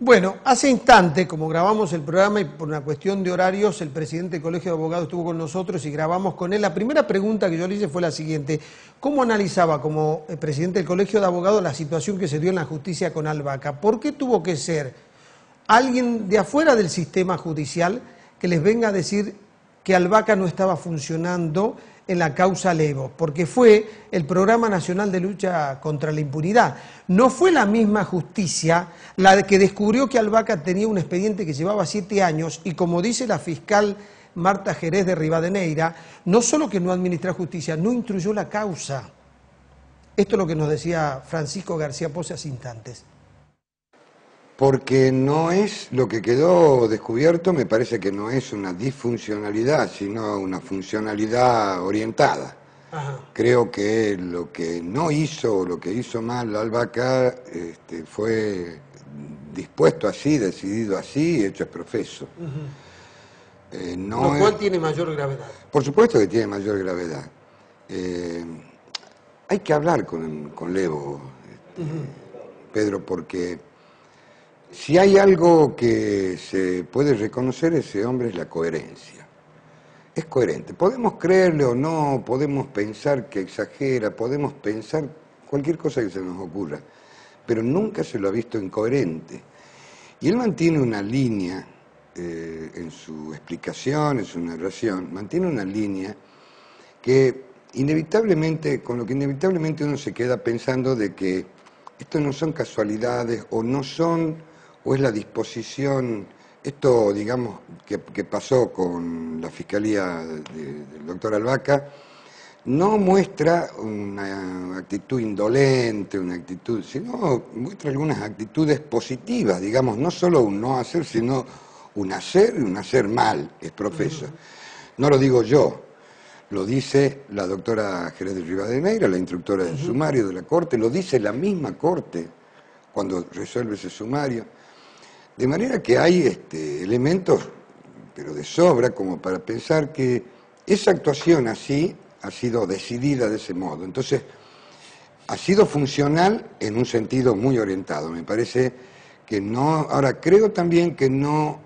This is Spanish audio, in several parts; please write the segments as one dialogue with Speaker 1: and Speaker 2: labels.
Speaker 1: Bueno, hace instante, como grabamos el programa y por una cuestión de horarios, el presidente del Colegio de Abogados estuvo con nosotros y grabamos con él. La primera pregunta que yo le hice fue la siguiente: ¿cómo analizaba como presidente del Colegio de Abogados la situación que se dio en la justicia con Albaca? ¿Por qué tuvo que ser alguien de afuera del sistema judicial que les venga a decir que Albaca no estaba funcionando en la causa Levo? Porque fue el Programa Nacional de Lucha contra la Impunidad. No fue la misma justicia la que descubrió que Albaca tenía un expediente que llevaba 7 años y, como dice la fiscal Marta Jerez de Rivadeneira, no solo que no administra justicia, no instruyó la causa. Esto es lo que nos decía Francisco García Pose hace instantes.
Speaker 2: Porque no es lo que quedó descubierto, me parece que no es una disfuncionalidad, sino una funcionalidad orientada. Ajá. Creo que lo que no hizo, lo que hizo mal Albaca, fue dispuesto así, decidido así, hecho es profeso.
Speaker 1: Lo cual tiene mayor gravedad.
Speaker 2: Por supuesto que tiene mayor gravedad. Hay que hablar con Levo, Pedro, porque si hay algo que se puede reconocer ese hombre es la coherencia. Es coherente. Podemos creerle o no, podemos pensar que exagera, podemos pensar cualquier cosa que se nos ocurra, pero nunca se lo ha visto incoherente. Y él mantiene una línea, en su explicación, en su narración, mantiene una línea que inevitablemente, con lo que inevitablemente uno se queda pensando de que esto no son casualidades o no son, o es la disposición, esto digamos que pasó con la Fiscalía del doctor Albaca, no muestra una actitud indolente, una actitud, sino muestra algunas actitudes positivas, digamos, no solo un no hacer, sino un hacer y un hacer mal, es profeso. No lo digo yo, lo dice la doctora Jerez de Rivadeneira, la instructora del sumario de la Corte, lo dice la misma Corte cuando resuelve ese sumario. De manera que hay elementos, pero de sobra, como para pensar que esa actuación así ha sido decidida de ese modo. Entonces, ha sido funcional en un sentido muy orientado. Me parece que no. Ahora, creo también que no.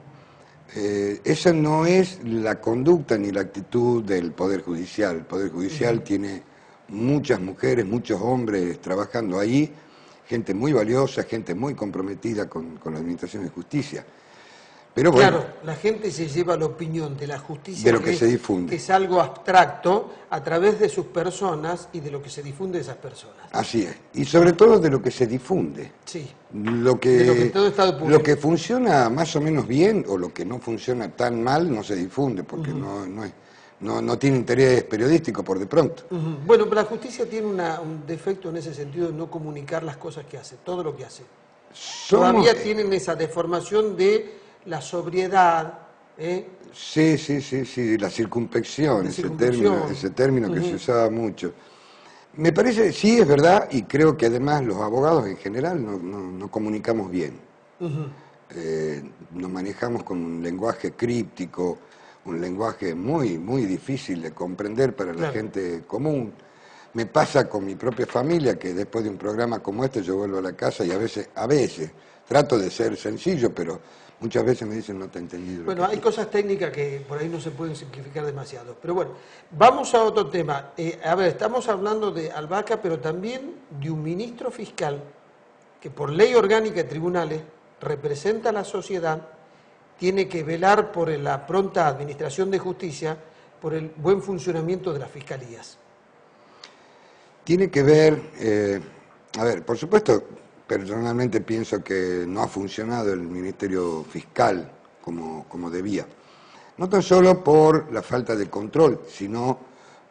Speaker 2: Esa no es la conducta ni la actitud del Poder Judicial. El Poder Judicial tiene muchas mujeres, muchos hombres trabajando ahí, gente muy valiosa, gente muy comprometida con la Administración de Justicia. Pero bueno,
Speaker 1: claro, la gente se lleva la opinión de la justicia
Speaker 2: de lo que se difunde,
Speaker 1: que es algo abstracto a través de sus personas y de lo que se difunde de esas personas.
Speaker 2: Así es, y sobre todo de lo que se difunde.
Speaker 1: Sí.
Speaker 2: De lo que
Speaker 1: todo Estado público.
Speaker 2: Lo que funciona más o menos bien o lo que no funciona tan mal no se difunde porque no tiene interés periodístico por de pronto.
Speaker 1: Bueno, pero la justicia tiene un defecto en ese sentido de no comunicar las cosas que hace, todo lo que hace. Todavía tienen esa deformación de la sobriedad.
Speaker 2: Sí, la circunspección, ese término que se usaba mucho. Me parece, sí, es verdad, y creo que además los abogados en general no comunicamos bien. Nos manejamos con un lenguaje críptico, un lenguaje muy, muy difícil de comprender para la gente común. Me pasa con mi propia familia, que después de un programa como este yo vuelvo a la casa y a veces trato de ser sencillo, pero muchas veces me dicen no te he entendido.
Speaker 1: Bueno, hay cosas técnicas que por ahí no se pueden simplificar demasiado. Pero bueno, vamos a otro tema. A ver, estamos hablando de Albaca, pero también de un ministro fiscal que por ley orgánica de tribunales representa a la sociedad, tiene que velar por la pronta administración de justicia, por el buen funcionamiento de las fiscalías.
Speaker 2: Tiene que ver, a ver, por supuesto, personalmente pienso que no ha funcionado el Ministerio Fiscal como debía. No tan solo por la falta de control, sino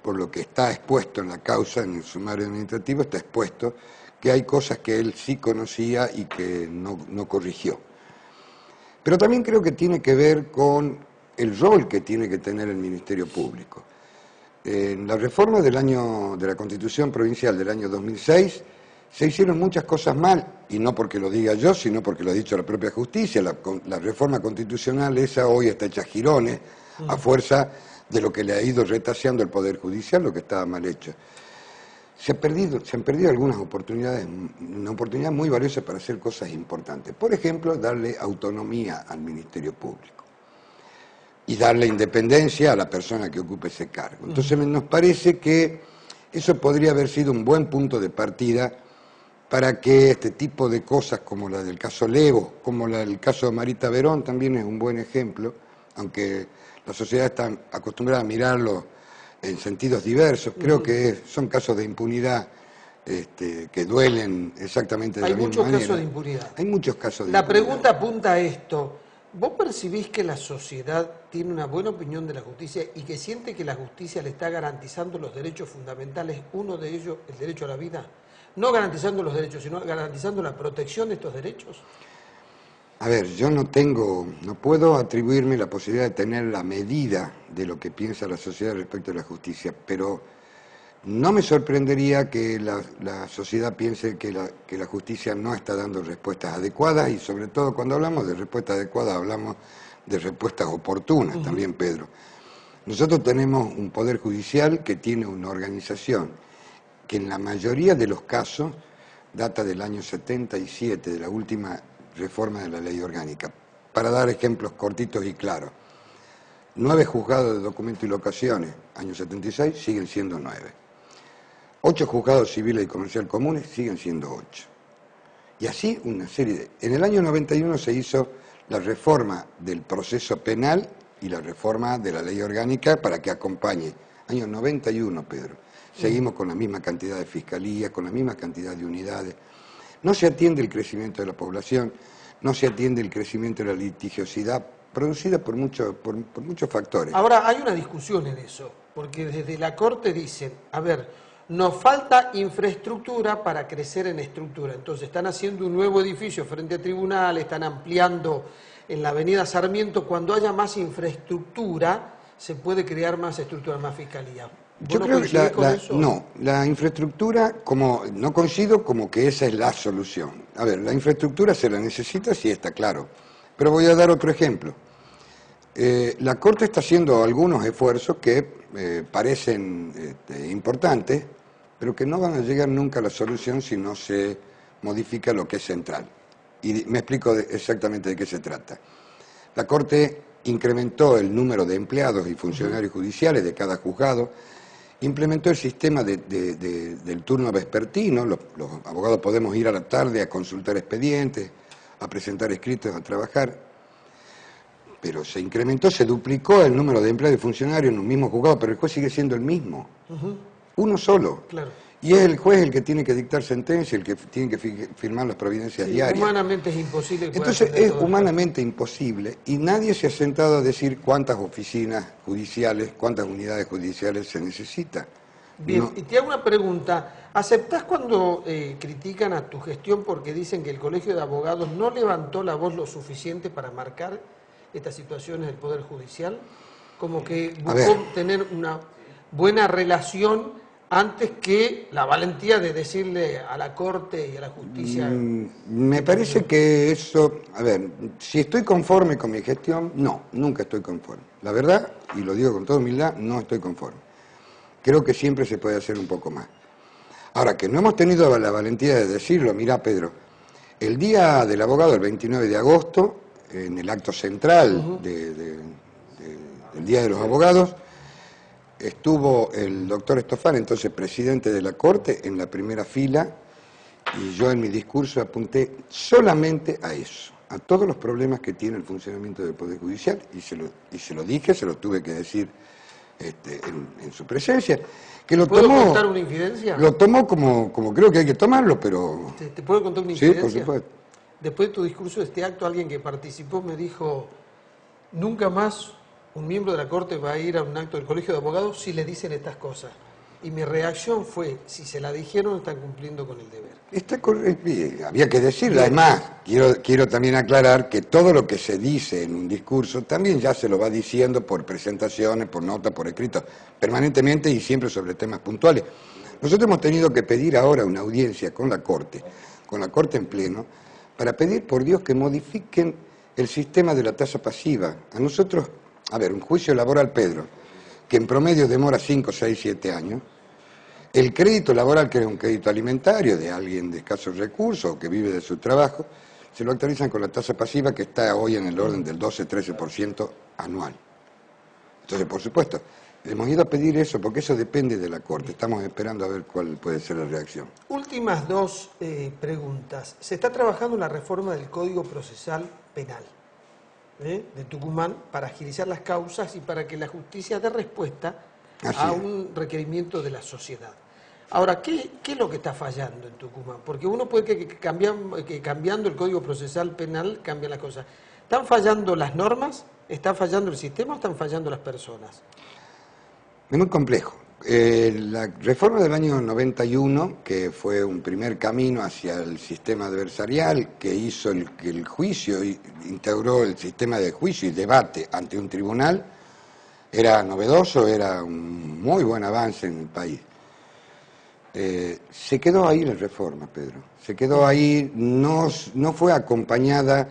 Speaker 2: por lo que está expuesto en la causa, en el sumario administrativo, está expuesto que hay cosas que él sí conocía y que no corrigió. Pero también creo que tiene que ver con el rol que tiene que tener el Ministerio Público. En la reforma de la Constitución Provincial del año 2006 se hicieron muchas cosas mal, y no porque lo diga yo, sino porque lo ha dicho la propia justicia. La reforma constitucional esa hoy está hecha a jirones, a fuerza de lo que le ha ido retaseando el Poder Judicial, lo que estaba mal hecho. se han perdido algunas oportunidades, una oportunidad muy valiosa para hacer cosas importantes. Por ejemplo, darle autonomía al Ministerio Público y darle independencia a la persona que ocupe ese cargo. Entonces nos parece que eso podría haber sido un buen punto de partida para que este tipo de cosas como la del caso Levo, como la del caso de Marita Verón, también es un buen ejemplo, aunque la sociedad está acostumbrada a mirarlo en sentidos diversos. Creo que son casos de impunidad que duelen exactamente de la misma manera.
Speaker 1: Hay muchos casos de impunidad.
Speaker 2: Hay muchos casos de
Speaker 1: La
Speaker 2: impunidad.
Speaker 1: pregunta apunta a esto. ¿Vos percibís que la sociedad tiene una buena opinión de la justicia y que siente que la justicia le está garantizando los derechos fundamentales, uno de ellos, el derecho a la vida? No garantizando los derechos, sino garantizando la protección de estos derechos.
Speaker 2: A ver, yo no puedo atribuirme la posibilidad de tener la medida de lo que piensa la sociedad respecto a la justicia, pero no me sorprendería que la sociedad piense que la justicia no está dando respuestas adecuadas, y sobre todo cuando hablamos de respuestas adecuadas hablamos de respuestas oportunas también, Pedro. Nosotros tenemos un poder judicial que tiene una organización que en la mayoría de los casos data del año 77, de la última reforma de la ley orgánica. Para dar ejemplos cortitos y claros, 9 juzgados de documentos y locaciones, año 76, siguen siendo 9. 8 juzgados civiles y comercial comunes, siguen siendo 8. Y así una serie de... En el año 91 se hizo la reforma del proceso penal y la reforma de la ley orgánica para que acompañe. Año 91, Pedro. Seguimos con la misma cantidad de fiscalías, con la misma cantidad de unidades. No se atiende el crecimiento de la población, no se atiende el crecimiento de la litigiosidad producida por muchos factores.
Speaker 1: Ahora, hay una discusión en eso, porque desde la Corte dicen, a ver, nos falta infraestructura para crecer en estructura. Entonces están haciendo un nuevo edificio frente a tribunal, están ampliando en la avenida Sarmiento. Cuando haya más infraestructura, se puede crear más estructura, más fiscalía.
Speaker 2: Yo creo que la infraestructura, no coincido como que esa es la solución. A ver, la infraestructura se la necesita, sí, está claro. Pero voy a dar otro ejemplo. La Corte está haciendo algunos esfuerzos que parecen importantes, pero que no van a llegar nunca a la solución si no se modifica lo que es central. Y me explico exactamente de qué se trata. La Corte incrementó el número de empleados y funcionarios judiciales de cada juzgado, implementó el sistema del turno vespertino. Los abogados podemos ir a la tarde a consultar expedientes, a presentar escritos, a trabajar, pero se incrementó, se duplicó el número de empleados y funcionarios en un mismo juzgado, pero el juez sigue siendo el mismo, uno solo.
Speaker 1: Claro.
Speaker 2: Y es el juez el que tiene que dictar sentencia, el que tiene que firmar las providencias diarias.
Speaker 1: Humanamente es imposible.
Speaker 2: Entonces es humanamente imposible, y nadie se ha sentado a decir cuántas oficinas judiciales, cuántas unidades judiciales se necesita.
Speaker 1: Bien, y te hago una pregunta. ¿Aceptás cuando critican a tu gestión porque dicen que el Colegio de Abogados no levantó la voz lo suficiente para marcar estas situaciones del Poder Judicial? Como que buscó tener una buena relación antes que la valentía de decirle a la Corte y a la justicia.
Speaker 2: Me parece que eso... A ver, si estoy conforme con mi gestión, no, nunca estoy conforme. La verdad, y lo digo con toda humildad, no estoy conforme. Creo que siempre se puede hacer un poco más. Ahora, que no hemos tenido la valentía de decirlo, mirá, Pedro, el Día del Abogado, el 29 de agosto, en el acto central del Día de los Abogados, estuvo el doctor Estofán, entonces presidente de la Corte, en la primera fila, y yo en mi discurso apunté solamente a eso, a todos los problemas que tiene el funcionamiento del Poder Judicial, y se lo dije, se lo tuve que decir en su presencia, que lo
Speaker 1: ¿Puedo
Speaker 2: tomó,
Speaker 1: contar una infidencia?
Speaker 2: Lo tomó como creo que hay que tomarlo, pero...
Speaker 1: ¿Te puedo contar una infidencia?
Speaker 2: Sí, por supuesto.
Speaker 1: Después de tu discurso de este acto, alguien que participó me dijo, nunca más un miembro de la Corte va a ir a un acto del Colegio de Abogados si le dicen estas cosas. Y mi reacción fue, si se la dijeron, están cumpliendo con el deber.
Speaker 2: Había que decirlo. Además, quiero también aclarar que todo lo que se dice en un discurso también ya se lo va diciendo por presentaciones, por notas, por escrito, permanentemente y siempre sobre temas puntuales. Nosotros hemos tenido que pedir ahora una audiencia con la Corte en pleno, para pedir, por Dios, que modifiquen el sistema de la tasa pasiva. A nosotros, a ver, un juicio laboral, Pedro, que en promedio demora 5, 6, 7 años, El crédito laboral, que es un crédito alimentario de alguien de escasos recursos o que vive de su trabajo, se lo actualizan con la tasa pasiva que está hoy en el orden del 12-13% anual. Entonces, por supuesto, hemos ido a pedir eso porque eso depende de la Corte. Estamos esperando a ver cuál puede ser la reacción.
Speaker 1: Últimas dos preguntas. Se está trabajando en la reforma del Código Procesal Penal de Tucumán para agilizar las causas y para que la justicia dé respuesta a un requerimiento de la sociedad. Ahora, ¿qué es lo que está fallando en Tucumán? Porque uno puede que cambiando el Código Procesal Penal cambian las cosas. ¿Están fallando las normas? ¿Está fallando el sistema o están fallando las personas?
Speaker 2: Es muy complejo. La reforma del año 91, que fue un primer camino hacia el sistema adversarial, que hizo que el juicio, integró el sistema de juicio y debate ante un tribunal, era novedoso, era un muy buen avance en el país. Se quedó ahí la reforma, Pedro. Se quedó ahí, no fue acompañada,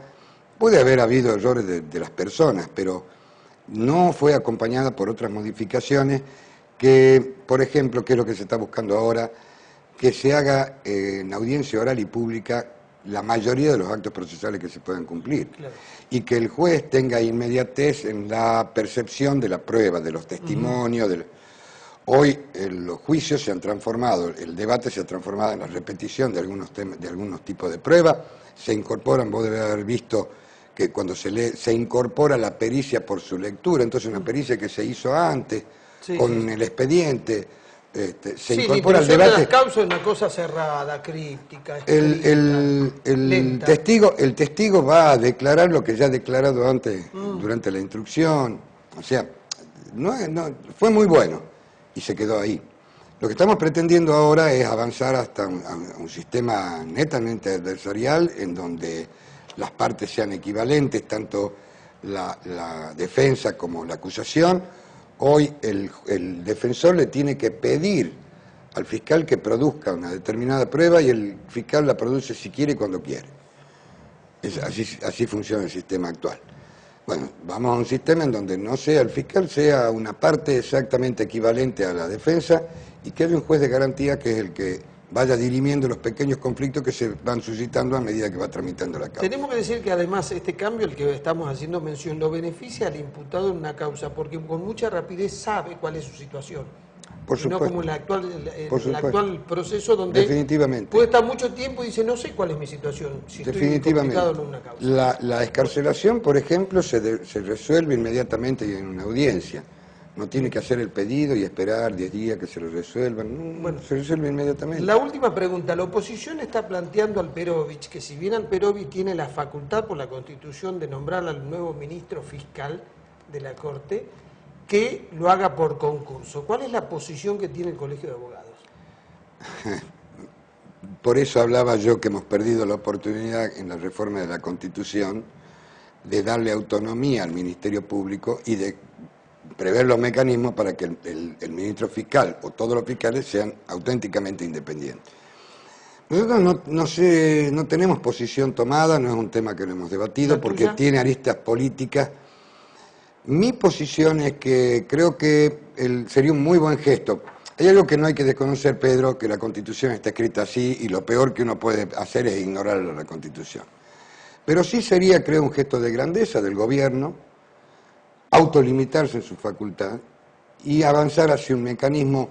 Speaker 2: puede haber habido errores de las personas, pero no fue acompañada por otras modificaciones que, por ejemplo, que es lo que se está buscando ahora, que se haga en audiencia oral y pública la mayoría de los actos procesales que se puedan cumplir. Claro. Y que el juez tenga inmediatez en la percepción de la prueba, de los testimonios. Hoy los juicios se han transformado, el debate se ha transformado en la repetición de algunos tipos de pruebas, se incorporan, vos debés haber visto que cuando se lee, se incorpora la pericia por su lectura, entonces una pericia que se hizo antes, con el expediente, se incorpora al debate.
Speaker 1: Las causas es una cosa cerrada, críptica,
Speaker 2: el testigo va a declarar lo que ya ha declarado antes durante la instrucción, o sea, fue muy bueno y se quedó ahí. Lo que estamos pretendiendo ahora es avanzar hasta un sistema netamente adversarial en donde las partes sean equivalentes, tanto la defensa como la acusación. Hoy el defensor le tiene que pedir al fiscal que produzca una determinada prueba y el fiscal la produce si quiere y cuando quiere. Así funciona el sistema actual. Bueno, vamos a un sistema en donde no sea el fiscal, sea una parte exactamente equivalente a la defensa y que haya un juez de garantía que es el que vaya dirimiendo los pequeños conflictos que se van suscitando a medida que va tramitando la causa.
Speaker 1: Tenemos que decir que además este cambio, el que estamos haciendo mención, lo beneficia al imputado en una causa, porque con mucha rapidez sabe cuál es su situación.
Speaker 2: Por supuesto.
Speaker 1: No como en el actual proceso donde
Speaker 2: definitivamente
Speaker 1: puede estar mucho tiempo y dice, no sé cuál es mi situación, si
Speaker 2: definitivamente
Speaker 1: estoy implicado en una causa.
Speaker 2: La excarcelación, por ejemplo, se resuelve inmediatamente en una audiencia. No tiene que hacer el pedido y esperar 10 días que se lo resuelvan. Bueno, se resuelve inmediatamente.
Speaker 1: La última pregunta. La oposición está planteando al Perovich que si bien Perovich tiene la facultad por la Constitución de nombrar al nuevo ministro fiscal de la Corte, que lo haga por concurso. ¿Cuál es la posición que tiene el Colegio de Abogados?
Speaker 2: Por eso hablaba yo que hemos perdido la oportunidad en la reforma de la Constitución de darle autonomía al Ministerio Público y de prever los mecanismos para que el ministro fiscal o todos los fiscales sean auténticamente independientes. Nosotros no tenemos posición tomada, no es un tema que lo hemos debatido porque tiene aristas políticas. Mi posición es que creo que sería un muy buen gesto. Hay algo que no hay que desconocer, Pedro, que la Constitución está escrita así y lo peor que uno puede hacer es ignorar la Constitución. Pero sí sería, creo, un gesto de grandeza del gobierno autolimitarse en su facultad y avanzar hacia un mecanismo,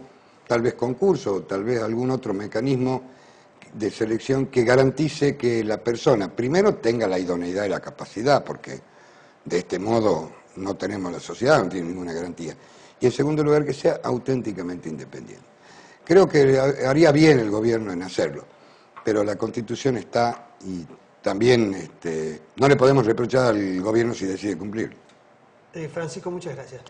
Speaker 2: tal vez concurso o tal vez algún otro mecanismo de selección que garantice que la persona primero tenga la idoneidad y la capacidad, porque de este modo no tenemos la sociedad, no tiene ninguna garantía, y en segundo lugar que sea auténticamente independiente. Creo que haría bien el gobierno en hacerlo, pero la Constitución está y también no le podemos reprochar al gobierno si decide cumplirlo.
Speaker 1: Francisco, muchas gracias.